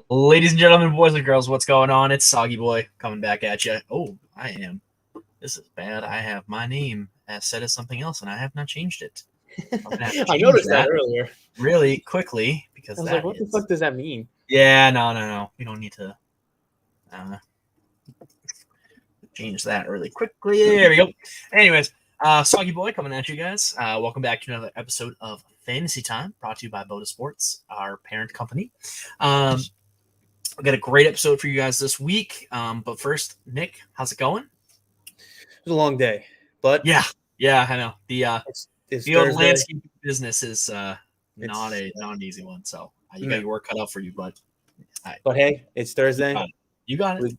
Ladies and gentlemen, boys and girls, what's going on? It's Soggy Boy coming back at you. Oh, I am. This is bad. I have my name as set as something else, and I have not changed it. I'm gonna have to I change noticed that earlier. really quickly because I was that like, what the is. fuck does that mean? Yeah, no. We don't need to change that really quickly. There we go. Anyways, Soggy Boy coming at you guys. Welcome back to another episode of Fantasy Time, brought to you by Boda Sports, our parent company. I've got a great episode for you guys this week. But first, Nick, how's it going? It was a long day, but Yeah, I know. it's The old Thursday. landscape business is not an easy one. So you got your work cut out for you, but hey, it's Thursday. You got it.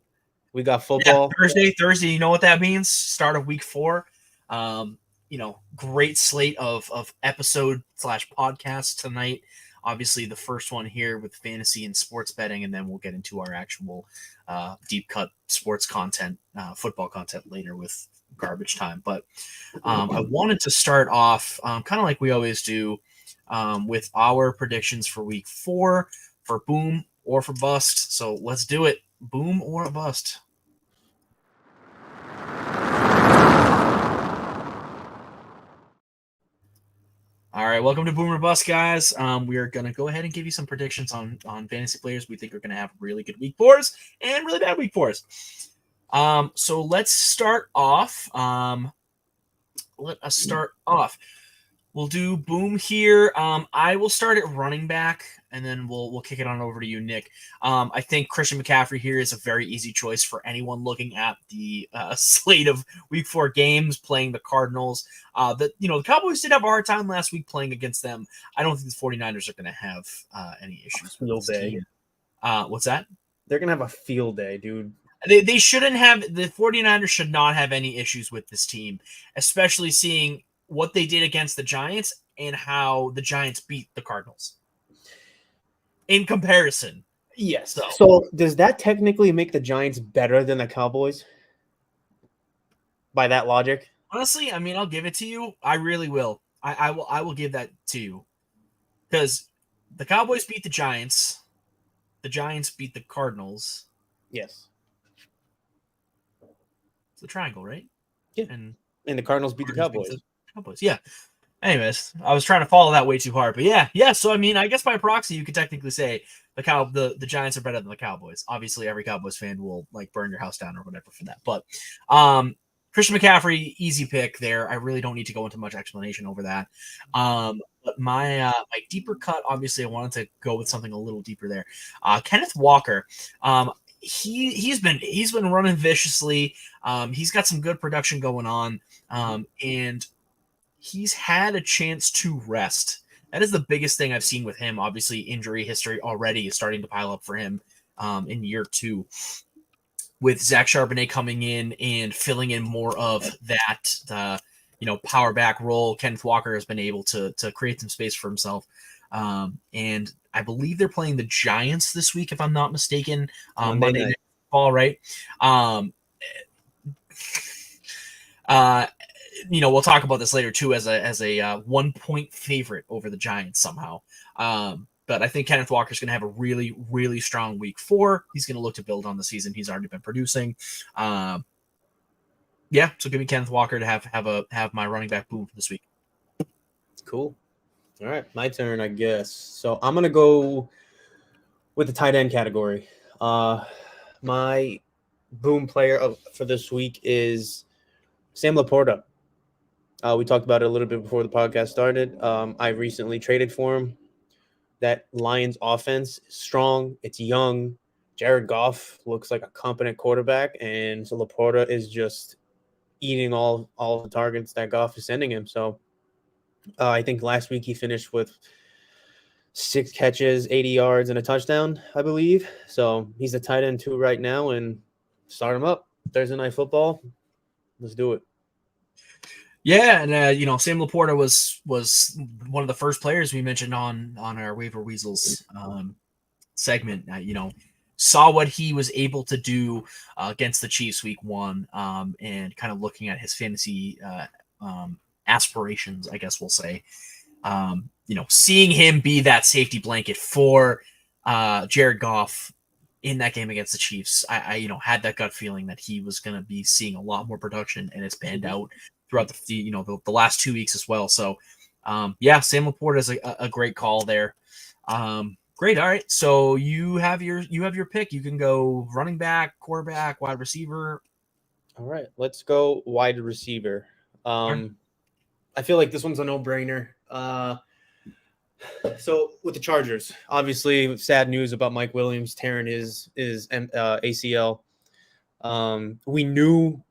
We got football. Yeah, Thursday. You know what that means? Start of week 4. Great slate of episode / podcasts tonight. Obviously, the first one here with fantasy and sports betting, and then we'll get into our actual deep cut sports content, football content later with garbage time. But I wanted to start off kind of like we always do with our predictions for week 4 for boom or for bust. So let's do it. Boom or a bust. All right, welcome to Boomer Bust, guys. We are going to go ahead and give you some predictions on fantasy players we think are going to have really good week 4s and really bad week 4s. So let's start off. We'll do boom here. I will start at running back, and then we'll kick it on over to you, Nick. I think Christian McCaffrey here is a very easy choice for anyone looking at the slate of week 4 games playing the Cardinals. The Cowboys did have a hard time last week playing against them. I don't think the 49ers are going to have any issues with this team. What's that? They're going to have a field day, dude. They shouldn't have. The 49ers should not have any issues with this team, especially seeing what they did against the Giants and how the Giants beat the Cardinals. In comparison. Yes. So does that technically make the Giants better than the Cowboys? By that logic? Honestly, I mean, I'll give it to you. I really will. I will give that to you. Because the Cowboys beat the Giants. The Giants beat the Cardinals. Yes. It's a triangle, right? Yeah. And the Cardinals beat the Cowboys. Yeah. Anyways, I was trying to follow that way too hard, but yeah. So I mean, I guess by proxy, you could technically say the Giants are better than the Cowboys. Obviously, every Cowboys fan will like burn your house down or whatever for that. But Christian McCaffrey, easy pick there. I really don't need to go into much explanation over that. But my deeper cut, obviously, I wanted to go with something a little deeper there. Kenneth Walker. He's been running viciously. He's got some good production going on, and he's had a chance to rest. That is the biggest thing I've seen with him. Obviously, injury history already is starting to pile up for him in year 2. With Zach Charbonnet coming in and filling in more of that, power back role, Kenneth Walker has been able to create some space for himself. And I believe they're playing the Giants this week, if I'm not mistaken. Monday Night Football, right? We'll talk about this later too as a 1-point favorite over the Giants somehow. But I think Kenneth Walker's going to have a really, really strong week 4. He's going to look to build on the season he's already been producing. So give me Kenneth Walker to have my running back boom this week. Cool. All right, my turn, I guess. So I'm going to go with the tight end category. My boom player for this week is Sam Laporta. We talked about it a little bit before the podcast started. I recently traded for him. That Lions offense is strong. It's young. Jared Goff looks like a competent quarterback, and so Laporta is just eating all the targets that Goff is sending him. So I think last week he finished with 6 catches, 80 yards, and a touchdown, I believe. So he's a tight end 2 right now, and start him up. Thursday Night Football. Let's do it. Yeah, and Sam Laporta was one of the first players we mentioned on our Waiver Weasels segment. Saw what he was able to do against the Chiefs week 1, and kind of looking at his fantasy aspirations, I guess we'll say. Seeing him be that safety blanket for Jared Goff in that game against the Chiefs, I had that gut feeling that he was going to be seeing a lot more production, and it's panned out throughout the last 2 weeks as well. So, Sam Laporta is a great call there. Great. All right. So you have your pick. You can go running back, quarterback, wide receiver. All right, let's go wide receiver. I feel like this one's a no-brainer. So with the Chargers, obviously, sad news about Mike Williams tearing his ACL. We knew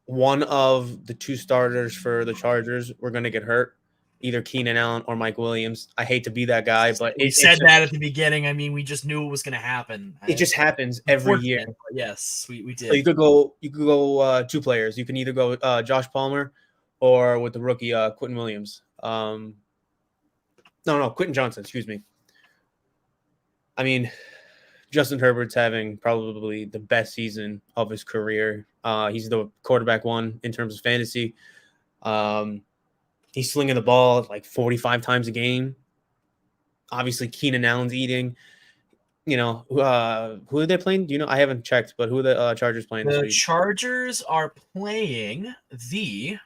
one of the two starters for the Chargers were going to get hurt, either Keenan Allen or Mike Williams. I hate to be that guy, but we said that at the beginning. I mean, we just knew it was going to happen. It just happens every year. Yes, we did. So you could go two players. You can either go Josh Palmer or with the rookie Quentin Williams. Quentin Johnson. Excuse me. I mean, Justin Herbert's having probably the best season of his career. He's the quarterback one in terms of fantasy. He's slinging the ball like 45 times a game. Obviously, Keenan Allen's eating. Who are they playing? Do you know? I haven't checked, but who are the Chargers playing this week? The Chargers are playing the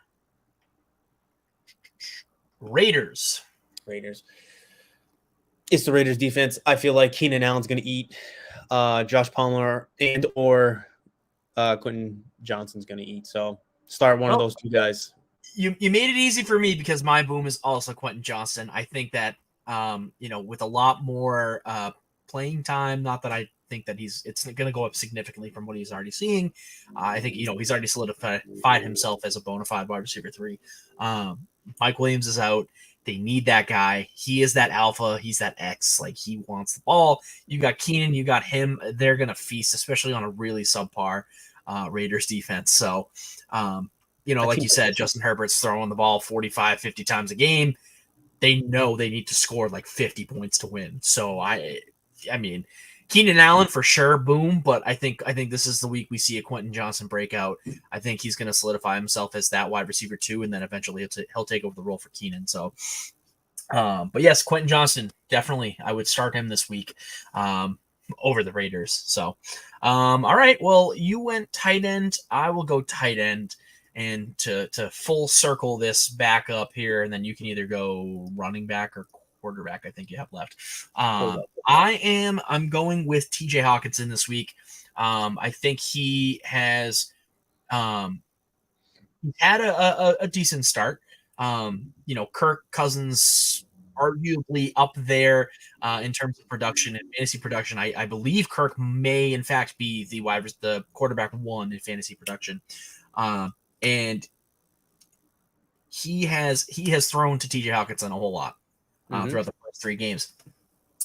Raiders. It's the Raiders defense. I feel like Keenan Allen's going to eat. Josh Palmer and or Quentin Johnson's going to eat. So start one of those two guys. You made it easy for me because my boom is also Quentin Johnson. I think that with a lot more playing time, not that I think that it's going to go up significantly from what he's already seeing. I think he's already solidified himself as a bona fide wide receiver 3. Mike Williams is out. They need that guy. He is that alpha. He's that X. Like, he wants the ball. You got Keenan. You got him. They're going to feast, especially on a really subpar Raiders defense. So, like you said, Justin Herbert's throwing the ball 45, 50 times a game. They know they need to score like 50 points to win. So, I mean, Keenan Allen for sure, boom. But I think this is the week we see a Quentin Johnson breakout. I think he's going to solidify himself as that wide receiver 2, and then eventually he'll take over the role for Keenan. So, but yes, Quentin Johnson, definitely, I would start him this week over the Raiders. So, all right, well, you went tight end. I will go tight end, and to full circle this back up here, and then you can either go running back or quarterback. I think you have left. I'm going with TJ Hawkinson this week. I think he has had a decent start. Kirk Cousins arguably up there in terms of production and fantasy production. I believe Kirk may in fact be the quarterback 1 in fantasy production. And he has thrown to TJ Hawkinson a whole lot throughout the first 3 games.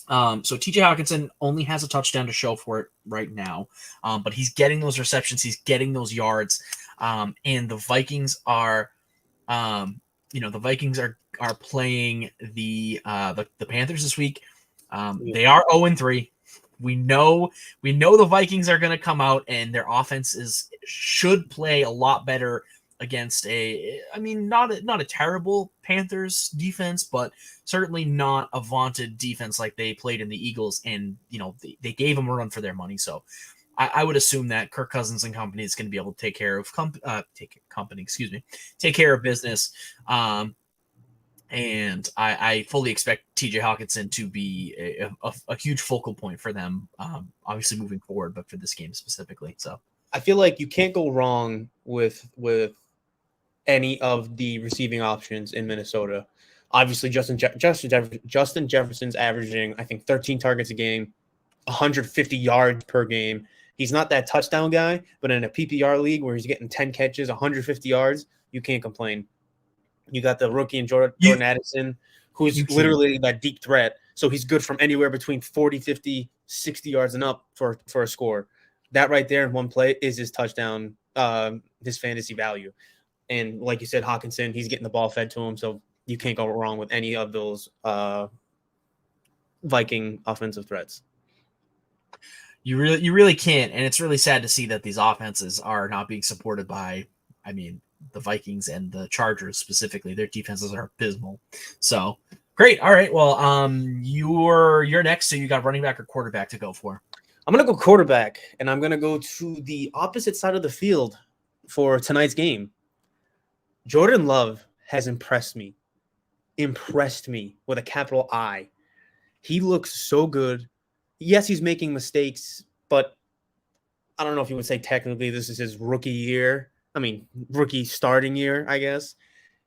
So TJ Hawkinson only has a touchdown to show for it right now, but he's getting those receptions, he's getting those yards, and the Vikings are, are playing the Panthers this week. They are 0-3. We know the Vikings are going to come out, and their offense should play a lot better against not a terrible Panthers defense, but certainly not a vaunted defense like they played in the Eagles, and they gave them a run for their money. So I would assume that Kirk Cousins and company is going to be able to take care of business. And I fully expect TJ Hawkinson to be a huge focal point for them, obviously moving forward, but for this game specifically. So I feel like you can't go wrong with any of the receiving options in Minnesota. Obviously, Justin Jefferson's averaging, I think, 13 targets a game, 150 yards per game. He's not that touchdown guy, but in a PPR league where he's getting 10 catches, 150 yards, you can't complain. You got the rookie and Jordan Addison, who's literally that deep threat. So he's good from anywhere between 40, 50, 60 yards and up for a score. That right there in one play is his touchdown, his fantasy value. And like you said, Hawkinson, he's getting the ball fed to him, so you can't go wrong with any of those Viking offensive threats. You really can't, and it's really sad to see that these offenses are not being supported by, the Vikings and the Chargers specifically. Their defenses are abysmal. So Great. All right. Well, you're next, so you got running back or quarterback to go for. I'm going to go quarterback, and I'm going to go to the opposite side of the field for tonight's game. Jordan Love has impressed me with a capital I. He looks so good. Yes, he's making mistakes, but I don't know if you would say technically this is his rookie year. I mean, rookie starting year, I guess.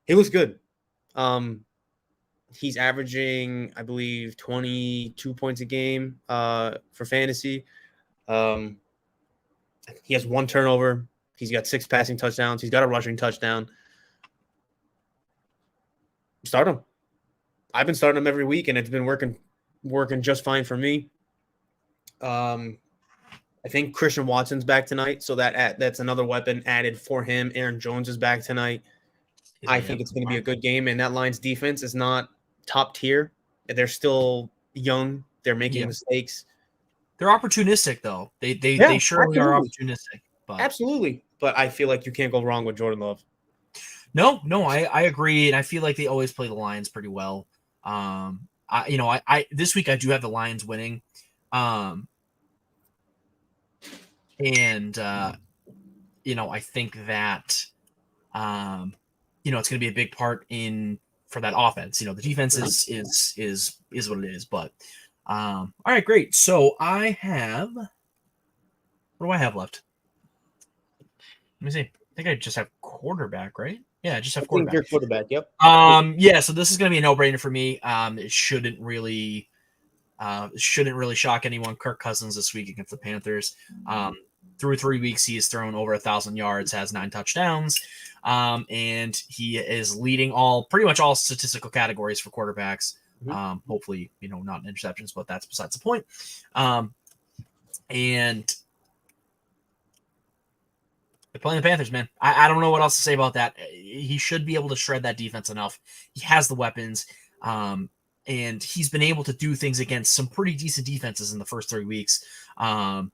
He looks good. He's averaging, I believe, 22 points a game for fantasy. He has 1 turnover. He's got 6 passing touchdowns. He's got a rushing touchdown. Start him. I've been starting him every week, and it's been working just fine for me. I think Christian Watson's back tonight, so that's another weapon added for him. Aaron Jones is back tonight. I think it's going to be a good game, and that Lions defense is not top tier. They're still young. They're making mistakes. They're opportunistic, though. They surely are opportunistic. But. Absolutely. But I feel like you can't go wrong with Jordan Love. No, I agree, and I feel like they always play the Lions pretty well. I this week I do have the Lions winning, and I think that it's going to be a big part for that offense. The defense is what it is, but all right, great. So what do I have left? Let me see. I think I just have quarterback, right? Yeah, I just have quarterback. Your quarterback, yep. So this is going to be a no-brainer for me. It shouldn't really shock anyone. Kirk Cousins this week against the Panthers. Through 3 weeks, he has thrown over 1,000 yards, has 9 touchdowns, and he is leading pretty much all statistical categories for quarterbacks. Mm-hmm. Hopefully, not in interceptions, but that's besides the point. And they're playing the Panthers, man. I don't know what else to say about that. He should be able to shred that defense enough. He has the weapons, and he's been able to do things against some pretty decent defenses in the first 3 weeks. I'm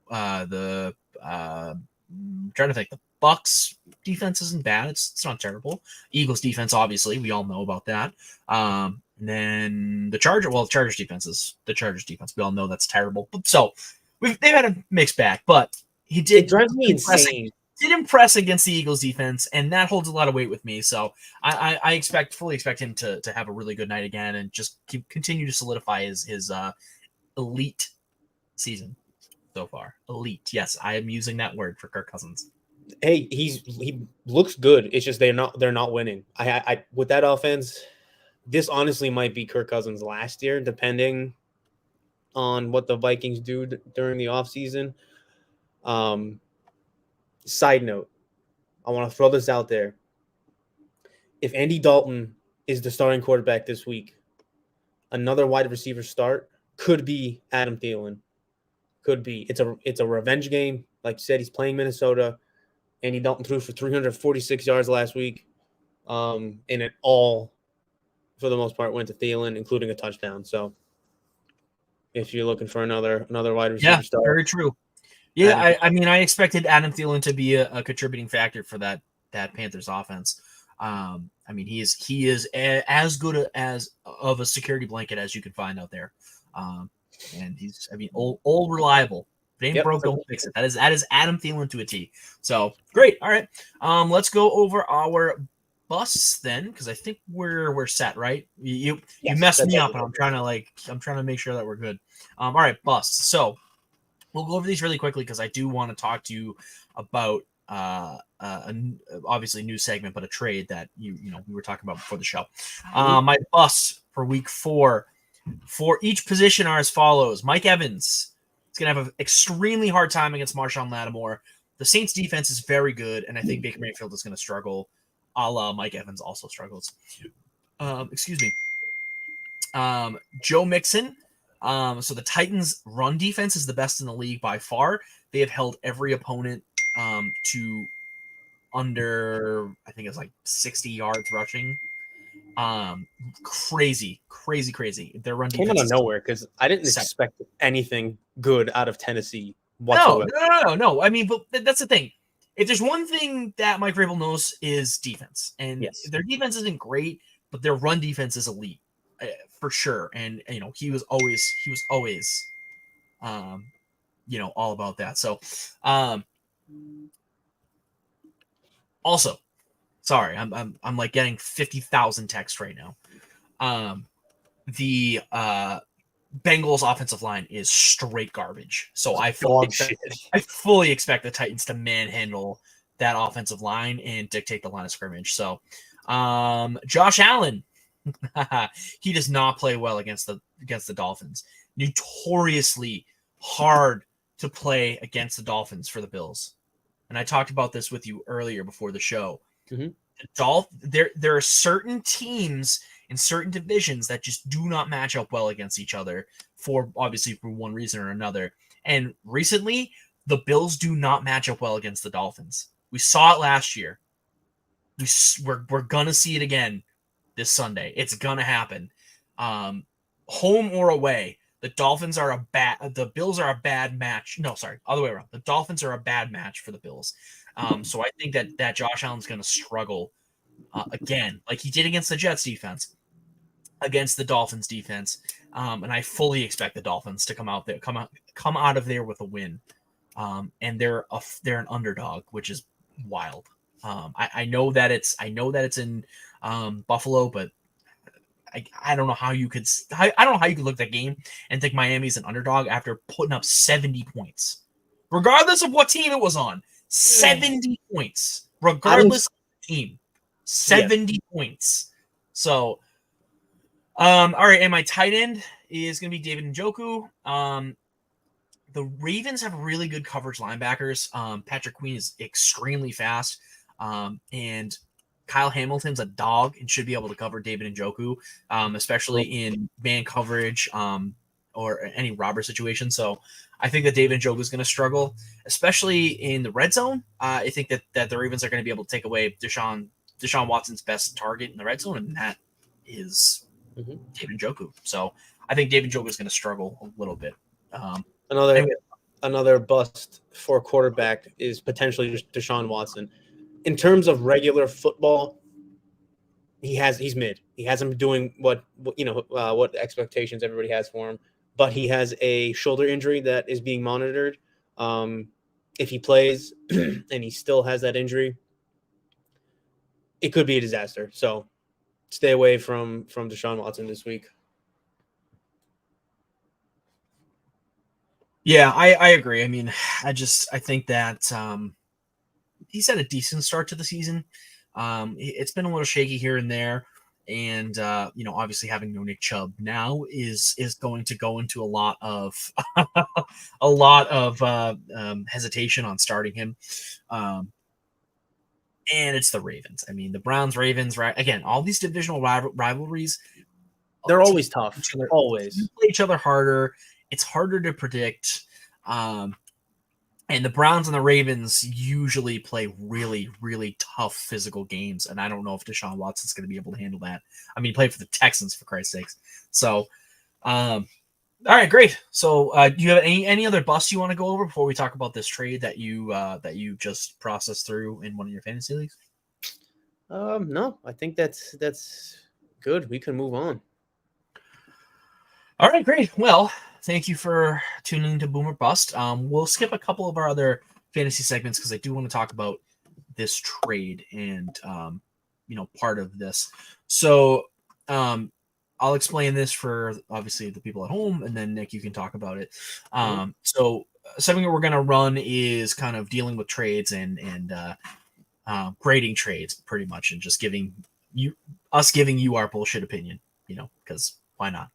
trying to think. The Bucks defense isn't bad. It's not terrible. Eagles defense, obviously, we all know about that. And then the Chargers defense is the Chargers defense. We all know that's terrible. So they've had a mixed bag, but he did. It drives me insane. Did impress against the Eagles defense, and that holds a lot of weight with me. So I fully expect him to have a really good night again and just continue to solidify his elite season so far. Elite, yes, I am using that word for Kirk Cousins. Hey, he looks good. It's just they're not winning. I with that offense, this honestly might be Kirk Cousins last year, depending on what the Vikings do during the offseason. Side note, I want to throw this out there. If Andy Dalton is the starting quarterback this week, another wide receiver start could be Adam Thielen. Could be. It's a revenge game. Like you said, he's playing Minnesota. Andy Dalton threw for 346 yards last week. And it all, for the most part, went to Thielen, including a touchdown. So if you're looking for another wide receiver start. Very true. Yeah, I expected Adam Thielen to be a contributing factor for that Panthers offense. He is as good as of a security blanket as you can find out there. And he's old reliable. If it ain't broke, don't fix it. That is Adam Thielen to a T. So great. All right. Let's go over our busts then, because I think we're set, right? You messed me up, and I'm trying to make sure that we're good. All right, busts. So we'll go over these really quickly because I do want to talk to you about obviously new segment, but a trade that we were talking about before the show. My busts for week 4 for each position are as follows. Mike Evans is going to have an extremely hard time against Marshawn Lattimore. The Saints defense is very good, and I think Baker Mayfield is going to struggle, a la Mike Evans also struggles. Excuse me. Joe Mixon. So the Titans' run defense is the best in the league by far. They have held every opponent to under, I think it's like 60 yards rushing. Crazy. Their run defense came out of nowhere because I didn't expect anything good out of Tennessee whatsoever. No. But that's the thing. If there's one thing that Mike Vrabel knows is defense, and their defense isn't great, but their run defense is elite. for sure. And he was always all about that. So also, sorry, I'm like getting 50,000 texts right now. The Bengals offensive line is straight garbage. So I fully expect the Titans to manhandle that offensive line and dictate the line of scrimmage. So Josh Allen, he does not play well against the Dolphins. Notoriously hard to play against the Dolphins for the Bills. And I talked about this with you earlier before the show. Mm-hmm. There are certain teams in certain divisions that just do not match up well against each other for one reason or another. And recently, the Bills do not match up well against the Dolphins. We saw it last year. We're gonna see it again this Sunday. It's gonna happen. Home or away, the Bills are a bad match. No, sorry, other way around. The Dolphins are a bad match for the Bills. So I think that Josh Allen's gonna struggle again, like he did against the Jets defense, against the Dolphins defense. And I fully expect the Dolphins to come out of there with a win. And they're an underdog, which is wild. I know that it's in Buffalo, but I don't know how you could look at that game and think Miami's an underdog after putting up 70 points, regardless of what team it was on. 70 points, regardless of the team. 70 points. So, all right, and my tight end is going to be David Njoku. The Ravens have really good coverage linebackers. Patrick Queen is extremely fast, and Kyle Hamilton's a dog and should be able to cover David Njoku, especially in man coverage or any robber situation. So I think that David Njoku is going to struggle, especially in the red zone. I think that the Ravens are going to be able to take away Deshaun Watson's best target in the red zone, and that is David Njoku. So I think David Njoku is going to struggle a little bit. Another bust for quarterback is potentially just Deshaun Watson. In terms of regular football, he's mid. He hasn't been doing what expectations everybody has for him, but he has a shoulder injury that is being monitored. If he plays and he still has that injury, it could be a disaster. So stay away from Deshaun Watson this week. Yeah, I agree. I mean, I think that he's had a decent start to the season. It's been a little shaky here and there, and obviously having no Nick Chubb now is going to go into a lot of hesitation on starting him. And it's the Ravens. I mean, the Browns, Ravens, right? Again, all these divisional rivalries, they're always tough. Always play each other harder. It's harder to predict. And the Browns and the Ravens usually play really, really tough physical games. And I don't know if Deshaun Watson's going to be able to handle that. I mean, he played for the Texans, for Christ's sakes. So, all right, great. So do you have any other busts you want to go over before we talk about this trade that you just processed through in one of your fantasy leagues? No, I think that's good. We can move on. All right, great. Well, thank you for tuning to Boomer Bust. We'll skip a couple of our other fantasy segments because I do want to talk about this trade and part of this. So I'll explain this for obviously the people at home, and then Nick, you can talk about it. So something that we're going to run is kind of dealing with trades and grading trades pretty much, and just giving you our bullshit opinion, because why not?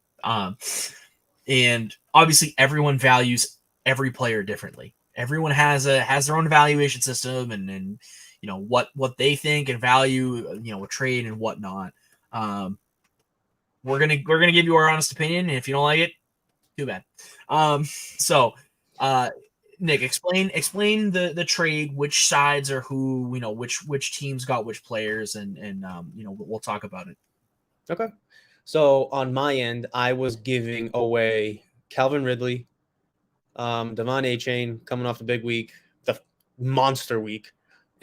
And obviously everyone values every player differently. Everyone has their own evaluation system and what they think and value, a trade and whatnot. We're gonna give you our honest opinion, and if you don't like it, too bad. So Nick, explain the trade, which sides are who, which teams got which players, and we'll talk about it. Okay. So on my end, I was giving away Calvin Ridley, Devon A-Chain coming off the big week, the monster week,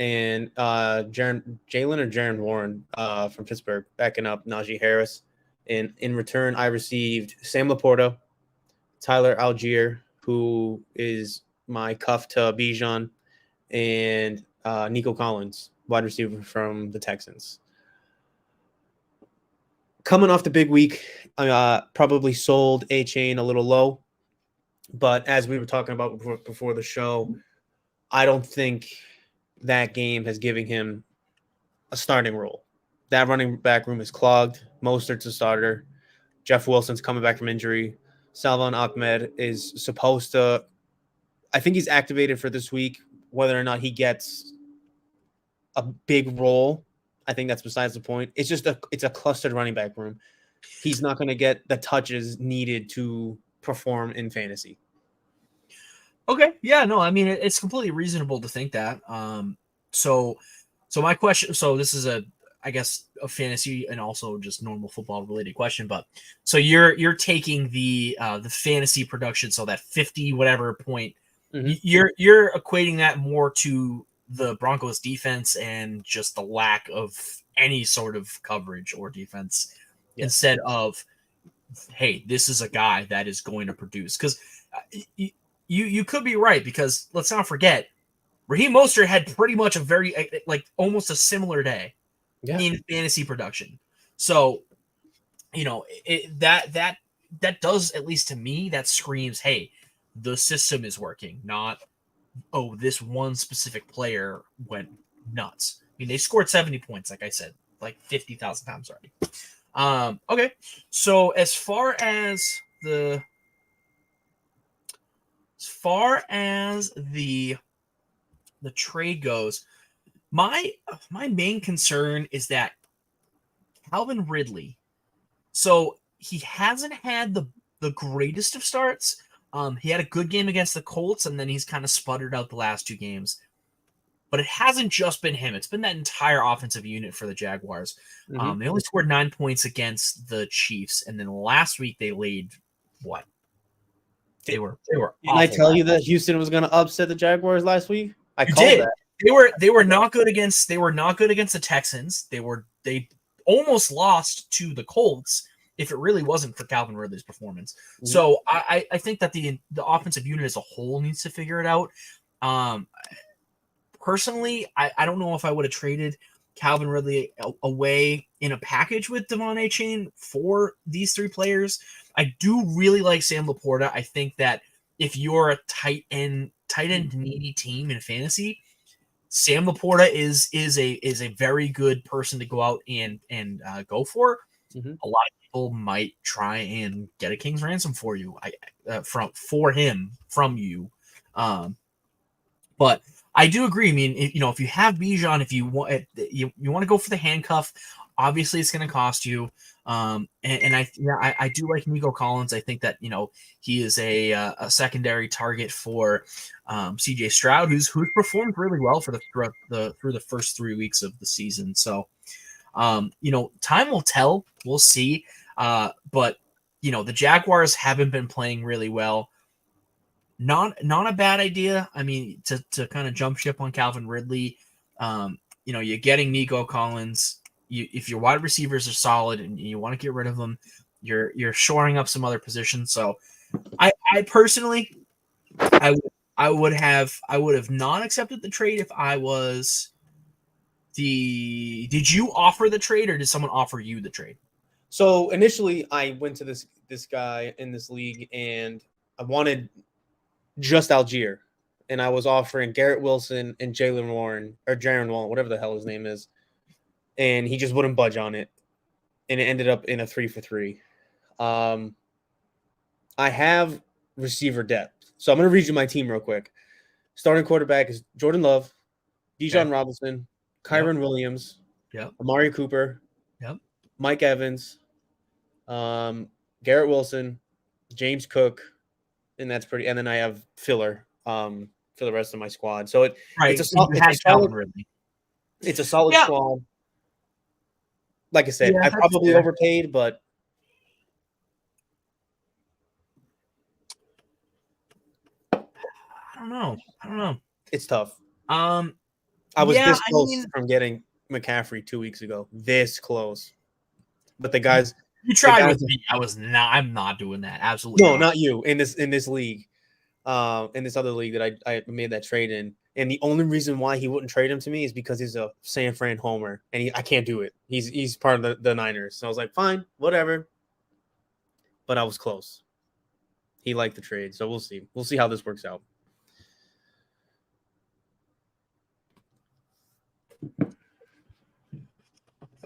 and Jalen Warren from Pittsburgh backing up Najee Harris. And in return, I received Sam Laporta, Tyler Algier, who is my cuff to Bijan, and Nico Collins, wide receiver from the Texans. Coming off the big week, I probably sold A-Chain a little low. But as we were talking about before the show, I don't think that game has given him a starting role. That running back room is clogged. Mostert's a starter. Jeff Wilson's coming back from injury. Salvon Ahmed is supposed to – I think he's activated for this week. Whether or not he gets a big role, I think that's besides the point. It's just it's a clustered running back room. He's not going to get the touches needed to perform in fantasy. Okay. Yeah, no, I mean, it's completely reasonable to think that. So my question, so this is I guess a fantasy and also just normal football related question, but so you're taking the fantasy production, so that 50 whatever point, you're equating that more to the Broncos defense and just the lack of any sort of coverage or defense instead of, hey, this is a guy that is going to produce. Because you could be right, because let's not forget, Raheem Mostert had pretty much a very, like, almost a similar day in fantasy production. So, that does, at least to me, that screams, hey, the system is working, not, oh, this one specific player went nuts. I mean, they scored 70 points, like I said, like 50,000 times already. Okay, so as far as the trade goes, my main concern is that Calvin Ridley. So he hasn't had the greatest of starts. He had a good game against the Colts, and then he's kind of sputtered out the last two games. But it hasn't just been him. It's been that entire offensive unit for the Jaguars. They only scored 9 points against the Chiefs, and then last week they laid what? They were. Didn't I tell you that Houston was going to upset the Jaguars last week? I called that. They were not good against the Texans. They almost lost to the Colts if it really wasn't for Calvin Ridley's performance. Mm-hmm. So I think that the offensive unit as a whole needs to figure it out. Personally, I don't know if I would have traded Calvin Ridley away in a package with Devon A-Chain for these three players. I do really like Sam Laporta. I think that if you're a tight end needy team in fantasy, Sam Laporta is a very good person to go out and go for. Mm-hmm. A lot of people might try and get a king's ransom for you, from you. But I do agree. I mean, if you have Bijan, if you want you want to go for the handcuff, obviously it's going to cost you. And I do like Nico Collins. I think that he is a secondary target for CJ Stroud, who's performed really well through the first 3 weeks of the season. So time will tell. We'll see. But the Jaguars haven't been playing really well. Not a bad idea. I mean, to kind of jump ship on Calvin Ridley. You're getting Nico Collins. If your wide receivers are solid and you want to get rid of them, you're shoring up some other positions. So, I personally, I would have not accepted the trade if I was Did you offer the trade, or did someone offer you the trade? So initially, I went to this guy in this league, and I wanted just Algier, and I was offering Garrett Wilson and Jaron Warren, whatever the hell his name is, and he just wouldn't budge on it, and it ended up in a 3-for-3. I have receiver depth, so I'm going to read you my team real quick. Starting quarterback is Jordan Love, Bijan Robinson, Kyron Williams, Amari Cooper, Mike Evans, Garrett Wilson, James Cook, and that's pretty. And then I have filler for the rest of my squad. So it's a solid squad. Like I said, I probably overpaid, but I don't know. It's tough. I was this close from getting McCaffrey 2 weeks ago. This close. But the guys You tried with me. I'm not doing that. Absolutely. No, not you. In this league, in this other league that I made that trade in, and the only reason why he wouldn't trade him to me is because he's a San Fran homer, and I can't do it. He's part of the Niners, so I was like, fine, whatever. But I was close. He liked the trade, so we'll see. We'll see how this works out.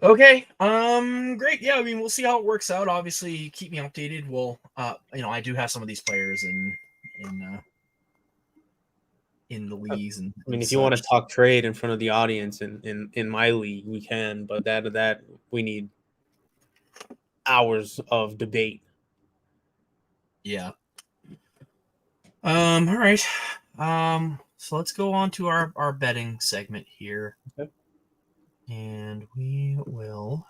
Okay. Great. Yeah. I mean, we'll see how it works out. Obviously, keep me updated. We'll, I do have some of these players in the leagues, and I mean, if you want to talk trade in front of the audience in my league, we can. But that we need hours of debate. Yeah. All right. So let's go on to our betting segment here. Okay. And we will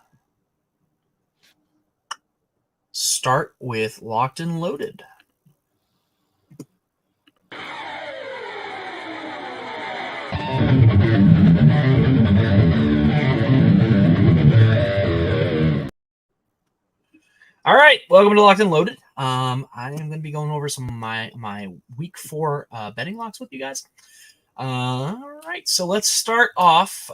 start with Locked and Loaded. All right, welcome to Locked and Loaded. I am going to be going over some of my week 4 betting locks with you guys. All right, so let's start off.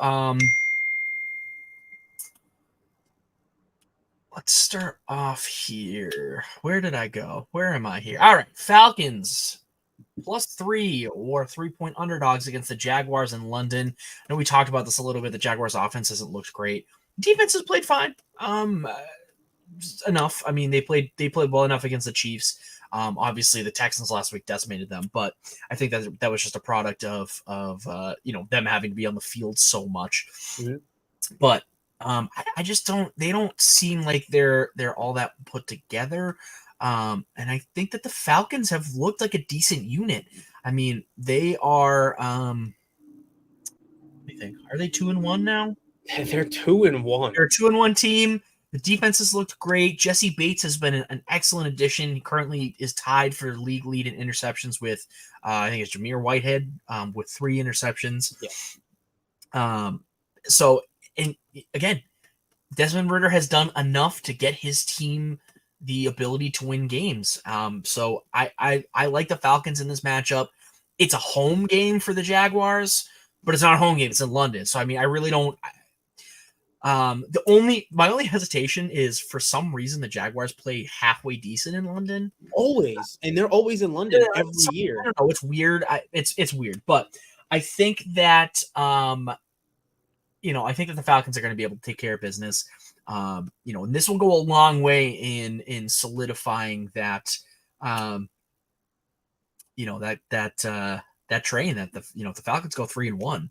Let's start off here. Where did I go? Where am I here? All right, Falcons +3 or 3-point underdogs against the Jaguars in London. I know we talked about this a little bit. The Jaguars' offense hasn't looked great. Defense has played fine. Enough. I mean, they played well enough against the Chiefs. Obviously, the Texans last week decimated them, but I think that was just a product of them having to be on the field so much. Mm-hmm. But I just don't. They don't seem like they're all that put together. And I think that the Falcons have looked like a decent unit. I mean, they are. What do you think? Are they 2-1 now? They're 2-1. They're a 2-1 team. The defense has looked great. Jesse Bates has been an excellent addition. He currently is tied for league lead in interceptions with, I think it's Jameer Whitehead with 3 interceptions. Yeah. So, and again, Desmond Ridder has done enough to get his team the ability to win games. So I like the Falcons in this matchup. It's a home game for the Jaguars, but it's not a home game. It's in London. So, I mean, I really don't. My only hesitation is for some reason the Jaguars play halfway decent in London. Always, and they're always in London every year. I don't know. It's weird. It's weird, but I think that I think that the Falcons are going to be able to take care of business. And this will go a long way in solidifying that. That train that the Falcons go 3-1.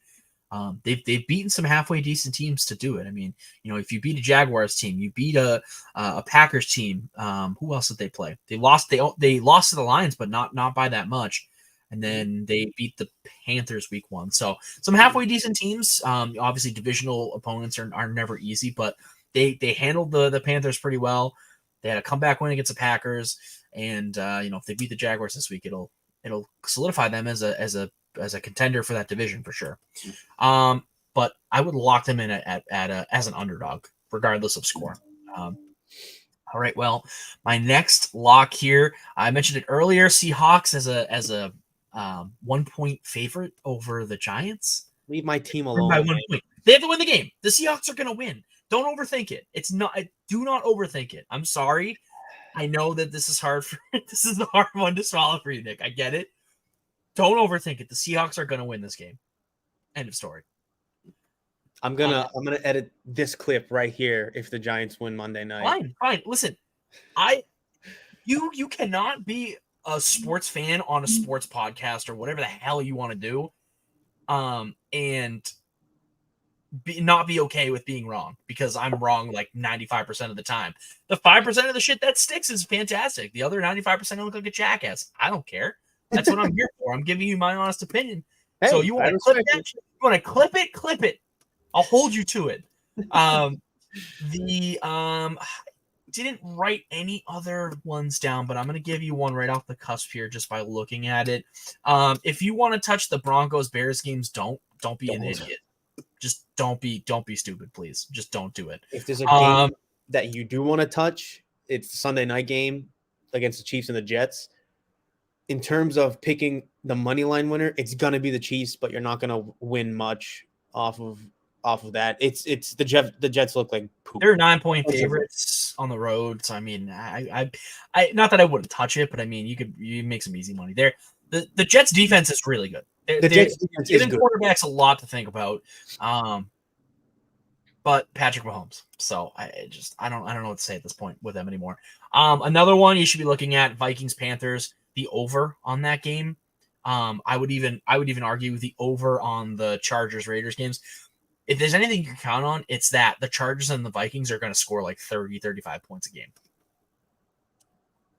They've beaten some halfway decent teams to do it. I mean, if you beat a Jaguars team, you beat a Packers team. Who else did they play? They lost to the Lions, but not by that much. And then they beat the Panthers week 1. So some halfway decent teams. Obviously, divisional opponents are never easy, but they handled the Panthers pretty well. They had a comeback win against the Packers, and if they beat the Jaguars this week, it'll solidify them as a contender for that division for sure. But I would lock them in as an underdog, regardless of score. All right. Well, my next lock here, I mentioned it earlier. Seahawks as a 1-point favorite over the Giants. Leave my team alone. By 1 point. They have to win the game. The Seahawks are going to win. Don't overthink it. Do not overthink it. I'm sorry. I know that this is hard this is the hard one to swallow for you, Nick. I get it. Don't overthink it. The Seahawks are going to win this game. End of story. I'm gonna edit this clip right here if the Giants win Monday night. Fine. Listen, you cannot be a sports fan on a sports podcast or whatever the hell you want to do, and not be okay with being wrong, because I'm wrong like 95% of the time. The 5% of the shit that sticks is fantastic. The other 95% I look like a jackass. I don't care. That's what I'm here for. I'm giving you my honest opinion. Hey, so you want to clip that? You want to clip it? Clip it. I'll hold you to it. Didn't write any other ones down, but I'm going to give you one right off the cusp here just by looking at it. If you want to touch the Broncos Bears games, don't be an idiot. Just don't be stupid, please. Just don't do it. If there's a game that you do want to touch, it's the Sunday night game against the Chiefs and the Jets. In terms of picking the money line winner, it's gonna be the Chiefs, but you're not gonna win much off of that. It's the Jets look like poop. They're 9-point favorites on the road, so I mean, I not that I wouldn't touch it, but I mean, you make some easy money there. The Jets defense is really good. The Jets defense is good. Quarterbacks a lot to think about. But Patrick Mahomes. So I don't know what to say at this point with them anymore. Another one you should be looking at, Vikings Panthers, the over on that game. I would even argue the over on the Chargers Raiders games. If there's anything you can count on, it's that the Chargers and the Vikings are going to score like 30, 35 points a game.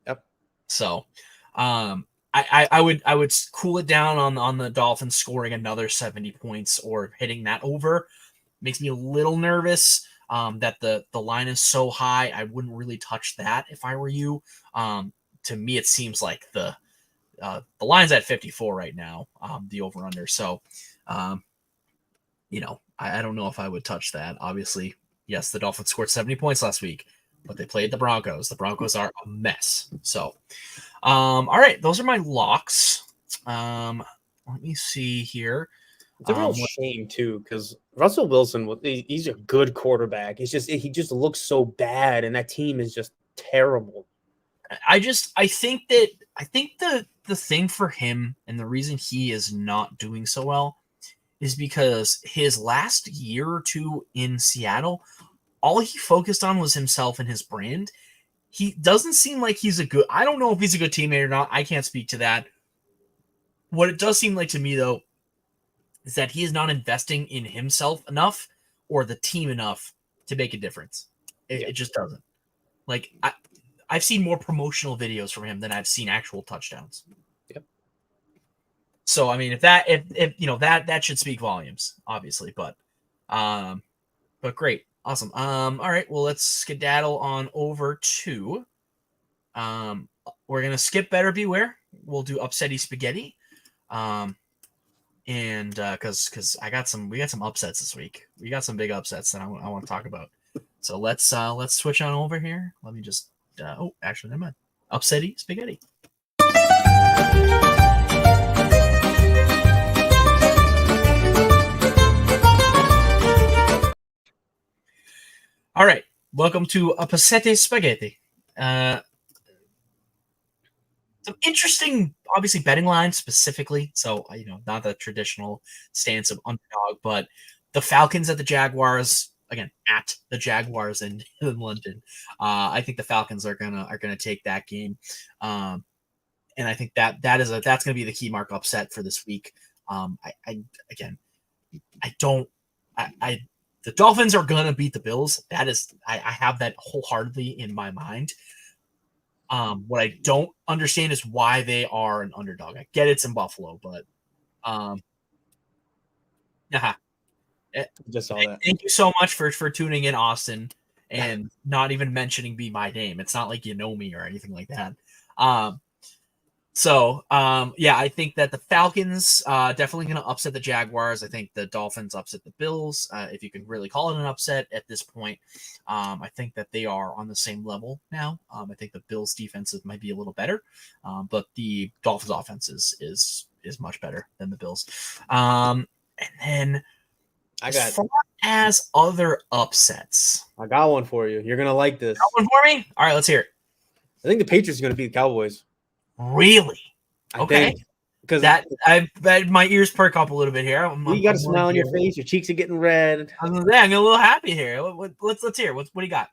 Yep. So, I would cool it down on the Dolphins scoring another 70 points or hitting that over. Makes me a little nervous that the line is so high. I wouldn't really touch that if I were you. To me, it seems like the line's at 54 right now, the over under. So, I don't know if I would touch that. Obviously, yes, the Dolphins scored 70 points last week, but they played the Broncos. The Broncos are a mess. So, all right, those are my locks. Let me see here. It's a real shame too, because Russell Wilson, he's a good quarterback. He just looks so bad, and that team is just terrible. I think the thing for him and the reason he is not doing so well is because his last year or two in Seattle, all he focused on was himself and his brand. He doesn't seem like I don't know if he's a good teammate or not. I can't speak to that. What it does seem like to me, though, is that he is not investing in himself enough or the team enough to make a difference. It just doesn't. Like, I've seen more promotional videos from him than I've seen actual touchdowns. Yep. So I mean, if that should speak volumes, obviously, but great, awesome. All right, well, let's skedaddle on over to. We're gonna skip Better Beware. We'll do Upsetty Spaghetti. And because we got some upsets this week. We got some big upsets that I want to talk about. So let's switch on over here. Let me just. Actually, never mind. Upsetty Spaghetti. All right, welcome to Upsetty Spaghetti. Some interesting, obviously, betting lines specifically. So, not the traditional stance of underdog, but the Falcons at the Jaguars. Again, at the Jaguars in London. I think the Falcons are gonna take that game. And I think that's gonna be the key mark upset for this week. The Dolphins are gonna beat the Bills. That is, I have that wholeheartedly in my mind. What I don't understand is why they are an underdog. I get it's in Buffalo, but just saw that. Thank you so much for tuning in, Austin, and not even mentioning Be My Name. It's not like you know me or anything like that. I think that the Falcons definitely going to upset the Jaguars. I think the Dolphins upset the Bills, if you can really call it an upset at this point. I think that they are on the same level now. I think the Bills' defense might be a little better, but the Dolphins' offense is much better than the Bills. And then as far as other upsets, I got one for you. You're gonna like this. Got one for me? All right, let's hear it. I think the Patriots are gonna beat the Cowboys. Really? Okay. Because my ears perk up a little bit here. You got a smile on your face. Your cheeks are getting red. I'm getting a little happy here. Let's hear. What do you got?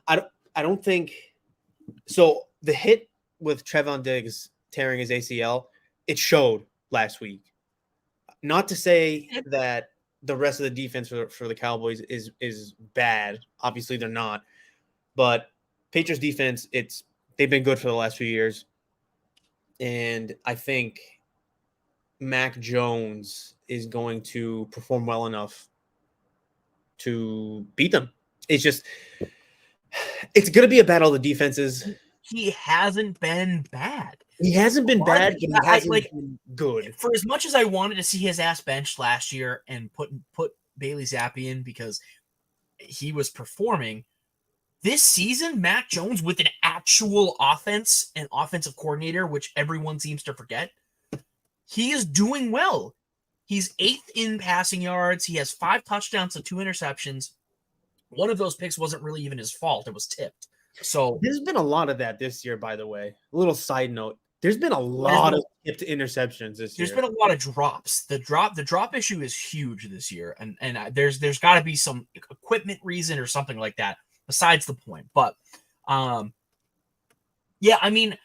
I don't think so. The hit with Trevon Diggs tearing his ACL, it showed last week. Not to say that the rest of the defense for the Cowboys is bad. Obviously, they're not. But Patriots defense, they've been good for the last few years. And I think Mac Jones is going to perform well enough to beat them. It's going to be a battle of the defenses. He hasn't been bad. He hasn't been bad, but he hasn't been good. For as much as I wanted to see his ass benched last year and put Bailey Zappi in because he was performing, this season, Mac Jones with an actual offense and offensive coordinator, which everyone seems to forget, he is doing well. He's 8th in passing yards. He has 5 touchdowns and 2 interceptions. One of those picks wasn't really even his fault. It was tipped. So there's been a lot of that this year, by the way. A little side note. There's been a lot of tipped interceptions this year. There's been a lot of drops. The drop issue is huge this year. And there's got to be some equipment reason or something like that. Besides the point, but yeah, I mean,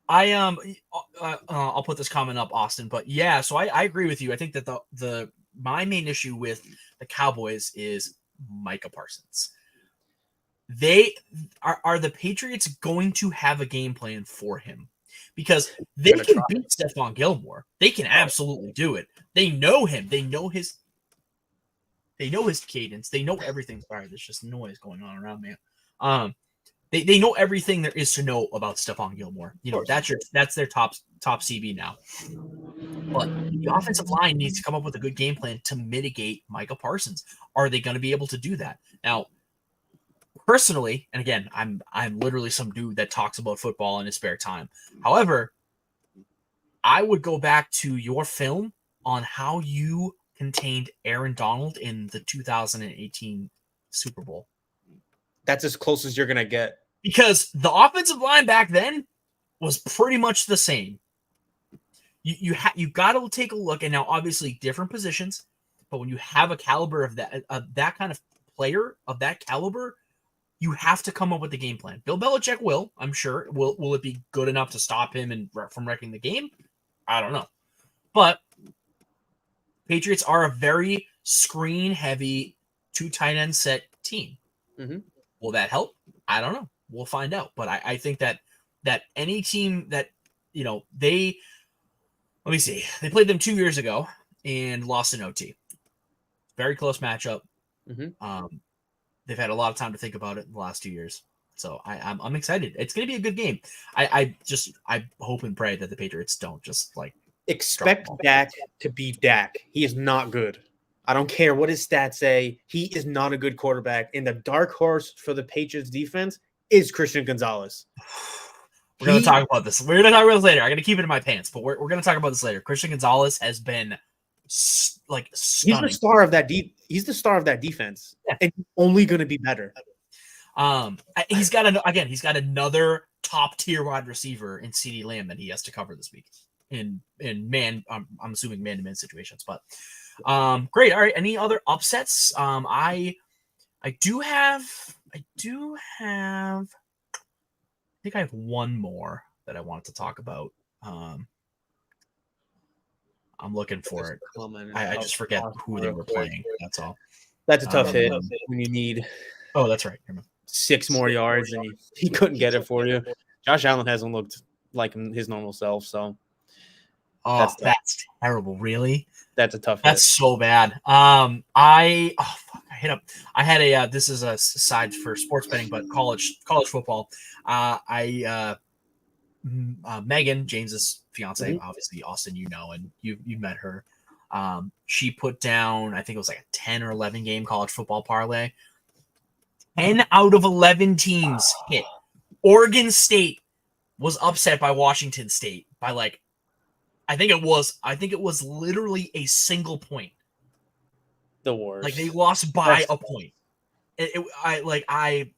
I'll put this comment up, Austin, but yeah, so I agree with you. I think that my main issue with the Cowboys is Micah Parsons. They are the Patriots going to have a game plan for him, because they can beat Stephon Gilmore. They can absolutely do it. They know him. They know his cadence. They know everything. Sorry, there's just noise going on around me. They know everything there is to know about Stephon Gilmore. You know, that's their top CB now. But the offensive line needs to come up with a good game plan to mitigate Micah Parsons. Are they going to be able to do that? Now, personally, and again, I'm literally some dude that talks about football in his spare time. However, I would go back to your film on how you contained Aaron Donald in the 2018 Super Bowl. That's as close as you're going to get. Because the offensive line back then was pretty much the same. You got to take a look, and now obviously different positions, but when you have a caliber of that kind of player of that caliber, you have to come up with the game plan. Bill Belichick will, I'm sure. Will it be good enough to stop him from wrecking the game? I don't know. But Patriots are a very screen-heavy 2 tight end set team. Mm-hmm. Will that help? I don't know. We'll find out. But I think that any team that, you know, let me see. They played them 2 years ago and lost in OT. Very close matchup. Mm-hmm. They've had a lot of time to think about it in the last 2 years. So I'm excited. It's going to be a good game. I hope and pray that the Patriots don't just like expect Dak to be Dak. He is not good. I don't care what his stats say. He is not a good quarterback. And the dark horse for the Patriots defense is Christian Gonzalez. We're going to talk about this. We're going to talk about this later. I'm going to keep it in my pants, but we're going to talk about this later. Christian Gonzalez has been like stunning. He's the star of that he's the star of that defense. Yeah. And he's only going to be better. He's got another top tier wide receiver in CeeDee Lamb that he has to cover this week in man. I'm assuming man-to-man situations, but great. All right. Any other upsets? I do have. I think I have one more that I wanted to talk about. I'm looking for it. I just forget who they were playing. That's all. That's a tough hit when you need. Oh, that's right. 6 more yards, and he couldn't get it for you. Josh Allen hasn't looked like his normal self, so. Oh, that's terrible. Really? That's a tough hit. That's so bad. I hit up. I had a this is a side for sports betting, but college football. Megan, James's fiance, mm-hmm. obviously Austin, you know, and you met her. She put down, I think it was like a 10 or 11 game college football parlay. 10 out of 11 teams hit. Oregon State was upset by Washington State by like, I think it was literally a single point. The worst. Like they lost by a point. I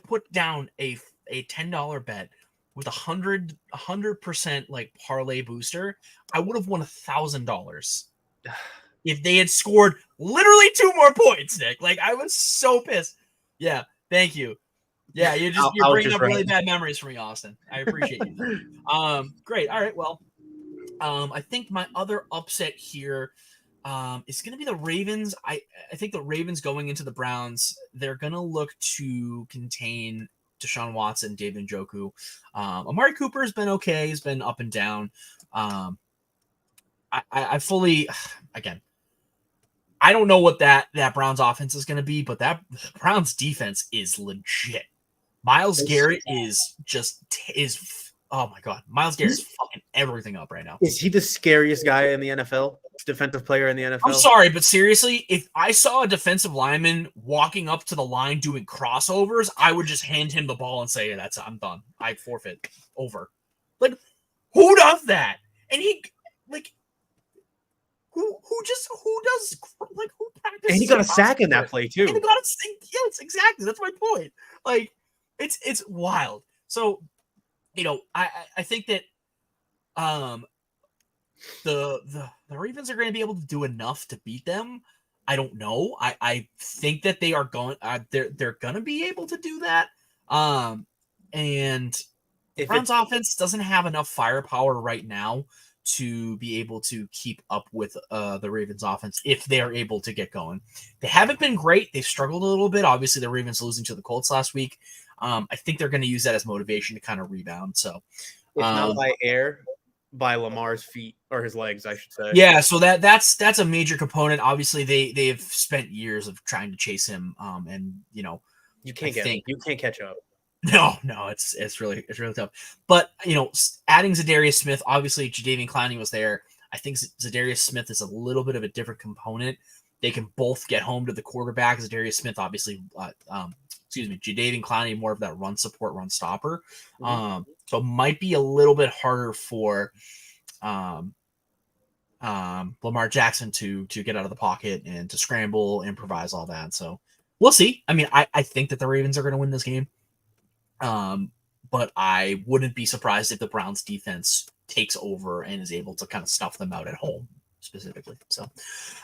put down a $10 bet with 100% like parlay booster. I would have won $1,000 if they had scored literally 2 more points, Nick. Like I was so pissed. Yeah, thank you. Yeah, you're bringing up really bad memories for me, Austin. I appreciate you. Great. All right. Well, I think my other upset here is going to be the Ravens. I think the Ravens going into the Browns, they're going to look to contain Deshaun Watson, David Njoku. Amari Cooper has been okay. He's been up and down. I fully, again, I don't know what that Browns offense is going to be, but that Browns defense is legit. Myles Garrett is oh my God. Myles Garrett is fucking everything up right now. Is he the scariest guy in the NFL? defensive player in the NFL. I'm sorry, but seriously, if I saw a defensive lineman walking up to the line doing crossovers, I would just hand him the ball and say, I'm done. I forfeit. Over. Like, who does that? And he, like, who practices? And he got a sack in that play too. And he got a sack. Yes, exactly. That's my point. Like, it's wild. So, I think that the Ravens are going to be able to do enough to beat them. I don't know. I think that they are going. They're going to be able to do that. And the Browns offense doesn't have enough firepower right now to be able to keep up with the Ravens offense if they are able to get going. They haven't been great. They've struggled a little bit. Obviously, the Ravens losing to the Colts last week. I think they're going to use that as motivation to kind of rebound. So, if not by air, by Lamar's feet or his legs, I should say. Yeah, so that's a major component. Obviously, they've spent years of trying to chase him, and you can't catch up. No, it's really tough. But adding Zadarius Smith, obviously Jadeveon Clowney was there. I think Zadarius Smith is a little bit of a different component. They can both get home to the quarterback. Zadarius Smith, obviously, Jadeveon Clowney more of that run support, run stopper. So it might be a little bit harder for Lamar Jackson to get out of the pocket and to scramble, improvise, all that. So we'll see. I mean, I think that the Ravens are going to win this game. But I wouldn't be surprised if the Browns defense takes over and is able to kind of stuff them out at home specifically. So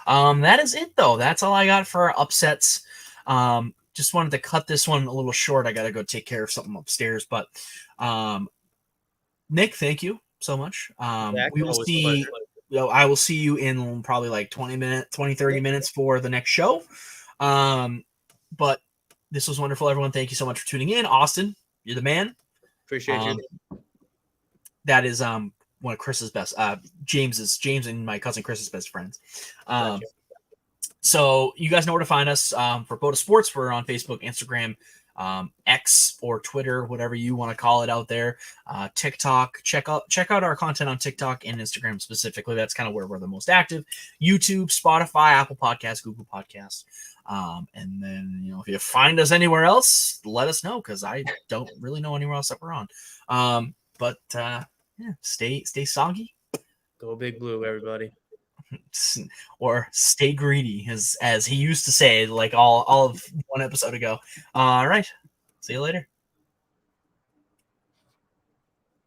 that is it, though. That's all I got for our upsets. Just wanted to cut this one a little short. I got to go take care of something upstairs. But Nick, thank you so much. We will see. I will see you in probably like 20, 30 minutes for the next show. But this was wonderful, everyone. Thank you so much for tuning in. Austin, you're the man. Appreciate you. That is one of Chris's best. James and my cousin Chris's best friends. Gotcha. So you guys know where to find us. For Boda Sports, we're on Facebook, Instagram, X or Twitter, whatever you want to call it out there. TikTok. Check out our content on TikTok and Instagram specifically. That's kind of where we're the most active. YouTube, Spotify, Apple Podcasts, Google Podcasts. And then, if you find us anywhere else, let us know, because I don't really know anywhere else that we're on. But stay soggy. Go Big Blue, everybody. Or stay greedy, as he used to say, like all of one episode ago. All right. See you later.